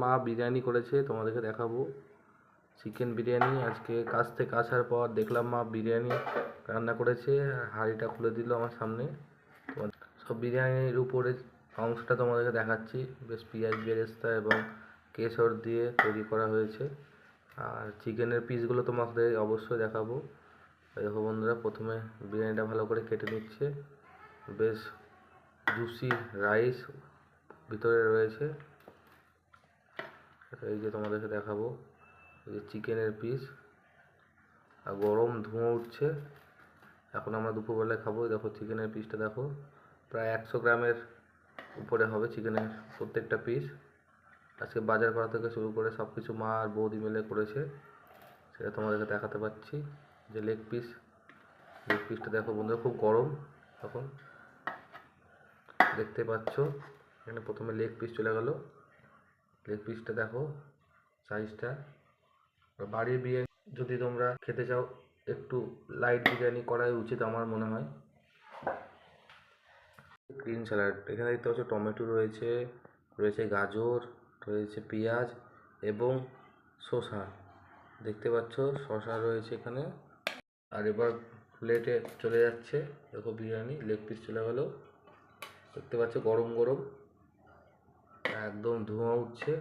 মা বিরিয়ানি করেছে, তোমাদেরকে দেখাবো চিকেন বিরিয়ানি। আজকে কাজ থেকে আসার পর দেখলাম মা বিরিয়ানি রান্না করেছে, হাঁড়িটা খুলে দিল আমার সামনে। সব বিরিয়ানির উপরে অংশটা তোমাদেরকে দেখাচ্ছি। বেশ পেঁয়াজ বেরেস্তা এবং কেশর দিয়ে তৈরি করা হয়েছে। আর চিকেনের পিসগুলো তোমাদের অবশ্যই দেখাবো। দেখো বন্ধুরা, প্রথমে বিরিয়ানিটা ভালো করে কেটে নিচ্ছে। বেশ জুসি রাইস ভিতরে রয়েছে। এই যে তোমাদেরকে দেখাবো, এই যে চিকেনের পিস, আর গরম ধোঁয়া উঠছে। এখন আমরা দুপুরবেলায় খাবো। দেখো চিকেনের পিসটা দেখো, প্রায় 100 গ্রামের উপরে হবে চিকেনের প্রত্যেকটা পিস। আজকে বাজার করা থেকে শুরু করে সব কিছু মা আর বৌদি মিলে করেছে, সেটা তোমাদেরকে দেখাতে পাচ্ছি। যে লেগ পিসটা দেখো বন্ধুরা, খুব গরম। এখন দেখতে পাচ্ছ এখানে প্রথমে লেগ পিস চলে গেল। লেগ পিসটা দেখো সাইজটা। বাড়ির বিরিয়ানি যদি তোমরা খেতে চাও, একটু লাইট বিরিয়ানি করাই উচিত আমার মনে হয়। গ্রিন স্যালাড, এখানে দেখতে পাচ্ছ টমেটো রয়েছে, রয়েছে গাজর, রয়েছে পেঁয়াজ এবং শসা। দেখতে পাচ্ছ শসা রয়েছে এখানে। আর এবার প্লেটে চলে যাচ্ছে। দেখো বিরিয়ানি লেগ পিস চলে গেল। দেখতে পাচ্ছ গরম গরম, একদম ধোঁয়া উঠছে।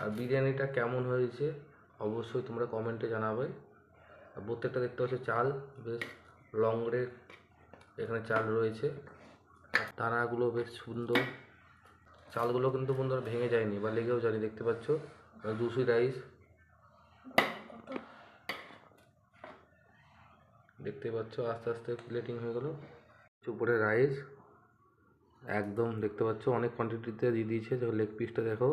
আর বিরিয়ানিটা কেমন হয়েছে অবশ্যই তোমরা কমেন্টে জানাবে। আর প্রত্যেকটা দেখতে পাচ্ছ চাল, বেশ লং রে এখানে চাল রয়েছে। আর তারাগুলো বেশ সুন্দর। চালগুলো কিন্তু বন্ধুরা ভেঙে যায়নি বা লেগেও যায়নি। দেখতে পাচ্ছ জুসি রাইস, দেখতে পাচ্ছ আস্তে আস্তে প্লেটিং হয়ে গেল। উপরে রাইস একদম দেখতে পাচ্ছ অনেক কোয়ান্টিটিতে দিয়ে দিয়েছে। দেখো লেগ পিসটা দেখো,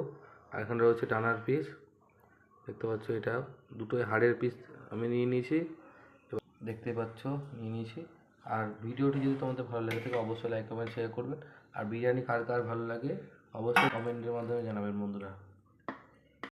আর এখানে রয়েছে ডানার পিস। দেখতে পাচ্ছ এটা দুটোই হাড়ের পিস আমি নিয়ে নিয়েছি, দেখতে পাচ্ছ নিয়ে নিয়েছি। আর ভিডিওটি যদি তোমাদের ভালো লেগে থাকে অবশ্যই লাইক কমেন্ট শেয়ার করবেন। আর বিরিয়ানি কার কার ভালো লাগে অবশ্যই কমেন্টের মাধ্যমে জানাবেন বন্ধুরা।